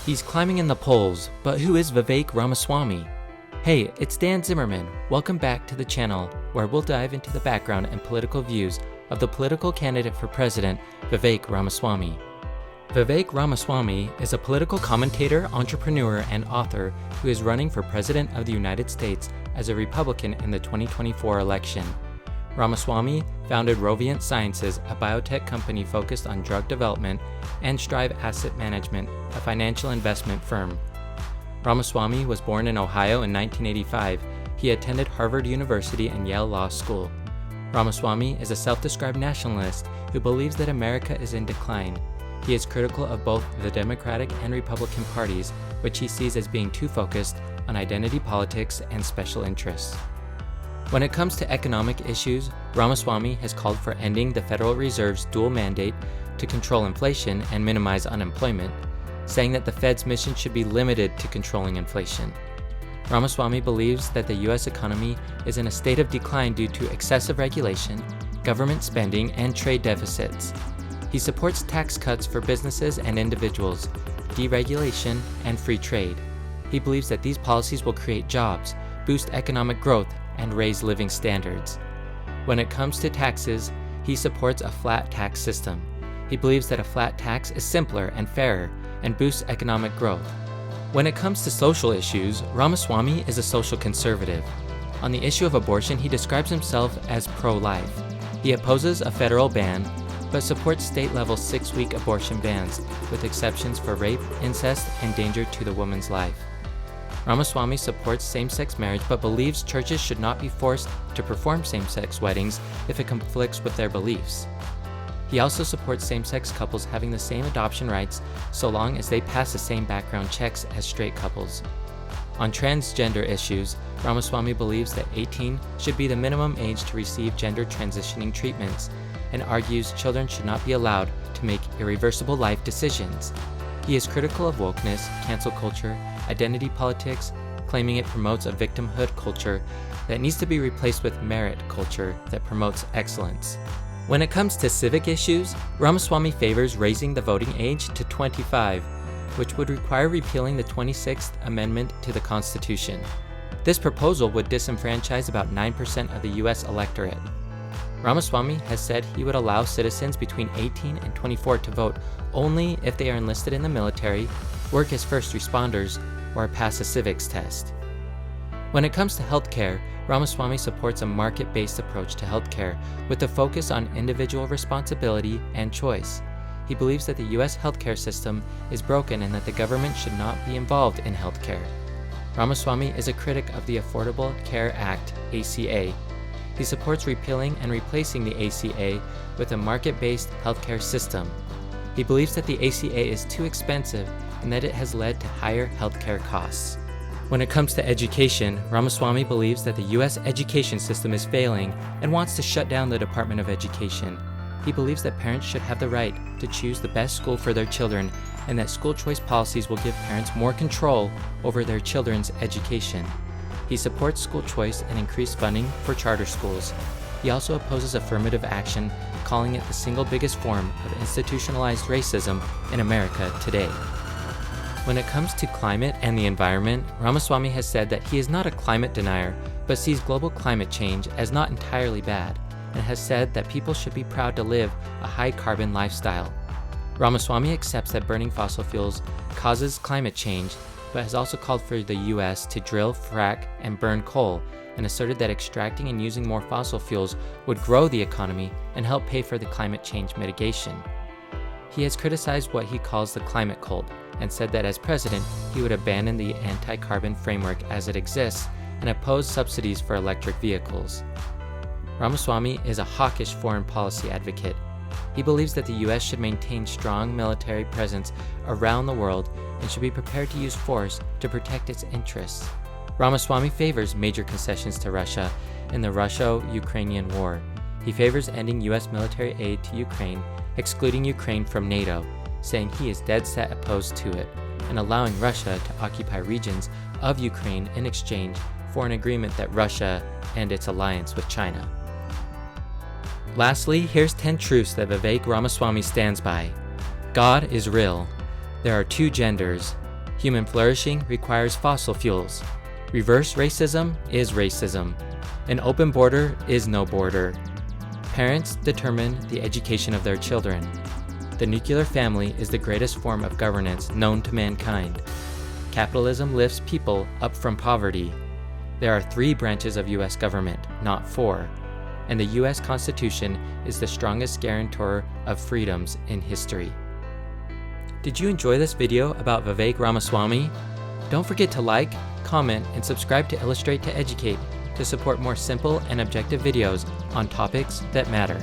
He's climbing in the polls, but who is Vivek Ramaswamy? Hey, it's Dan Zimmerman. Welcome back to the channel, where we'll dive into the background and political views of the political candidate for president, Vivek Ramaswamy. Vivek Ramaswamy is a political commentator, entrepreneur, and author who is running for President of the United States as a Republican in the 2024 election. Ramaswamy founded Roivant Sciences, a biotech company focused on drug development, and Strive Asset Management, a financial investment firm. Ramaswamy was born in Ohio in 1985. He attended Harvard University and Yale Law School. Ramaswamy is a self-described nationalist who believes that America is in decline. He is critical of both the Democratic and Republican parties, which he sees as being too focused on identity politics and special interests. When it comes to economic issues, Ramaswamy has called for ending the Federal Reserve's dual mandate to control inflation and minimize unemployment, saying that the Fed's mission should be limited to controlling inflation. Ramaswamy believes that the U.S. economy is in a state of decline due to excessive regulation, government spending, and trade deficits. He supports tax cuts for businesses and individuals, deregulation, and free trade. He believes that these policies will create jobs, boost economic growth, and raise living standards. When it comes to taxes, he supports a flat tax system. He believes that a flat tax is simpler and fairer and boosts economic growth. When it comes to social issues, Ramaswamy is a social conservative. On the issue of abortion, he describes himself as pro-life. He opposes a federal ban, but supports state-level 6-week abortion bans, with exceptions for rape, incest, and danger to the woman's life. Ramaswamy supports same-sex marriage but believes churches should not be forced to perform same-sex weddings if it conflicts with their beliefs. He also supports same-sex couples having the same adoption rights so long as they pass the same background checks as straight couples. On transgender issues, Ramaswamy believes that 18 should be the minimum age to receive gender transitioning treatments and argues children should not be allowed to make irreversible life decisions. He is critical of wokeness, cancel culture, identity politics, claiming it promotes a victimhood culture that needs to be replaced with merit culture that promotes excellence. When it comes to civic issues, Ramaswamy favors raising the voting age to 25, which would require repealing the 26th Amendment to the Constitution. This proposal would disenfranchise about 9% of the U.S. electorate. Ramaswamy has said he would allow citizens between 18 and 24 to vote only if they are enlisted in the military, work as first responders, or pass a civics test. When it comes to healthcare, Ramaswamy supports a market-based approach to healthcare with a focus on individual responsibility and choice. He believes that the U.S. healthcare system is broken and that the government should not be involved in healthcare. Ramaswamy is a critic of the Affordable Care Act, ACA. He supports repealing and replacing the ACA with a market-based healthcare system. He believes that the ACA is too expensive and that it has led to higher healthcare costs. When it comes to education, Ramaswamy believes that the U.S. education system is failing and wants to shut down the Department of Education. He believes that parents should have the right to choose the best school for their children and that school choice policies will give parents more control over their children's education. He supports school choice and increased funding for charter schools. He also opposes affirmative action, calling it the single biggest form of institutionalized racism in America today. When it comes to climate and the environment, Ramaswamy has said that he is not a climate denier, but sees global climate change as not entirely bad, and has said that people should be proud to live a high-carbon lifestyle. Ramaswamy accepts that burning fossil fuels causes climate change, but has also called for the U.S. to drill, frack, and burn coal, and asserted that extracting and using more fossil fuels would grow the economy and help pay for the climate change mitigation. He has criticized what he calls the climate cult, and said that as president, he would abandon the anti-carbon framework as it exists and oppose subsidies for electric vehicles. Ramaswamy is a hawkish foreign policy advocate. He believes that the U.S. should maintain strong military presence around the world and should be prepared to use force to protect its interests. Ramaswamy favors major concessions to Russia in the Russo-Ukrainian war. He favors ending U.S. military aid to Ukraine, excluding Ukraine from NATO, saying he is dead set opposed to it, and allowing Russia to occupy regions of Ukraine in exchange for an agreement that Russia end its alliance with China. Lastly, here's 10 truths that Vivek Ramaswamy stands by. God is real. There are two genders. Human flourishing requires fossil fuels. Reverse racism is racism. An open border is no border. Parents determine the education of their children. The nuclear family is the greatest form of governance known to mankind. Capitalism lifts people up from poverty. There are 3 branches of U.S. government, not 4, and the U.S. Constitution is the strongest guarantor of freedoms in history. Did you enjoy this video about Vivek Ramaswamy? Don't forget to like, comment, and subscribe to Illustrate to Educate to support more simple and objective videos on topics that matter.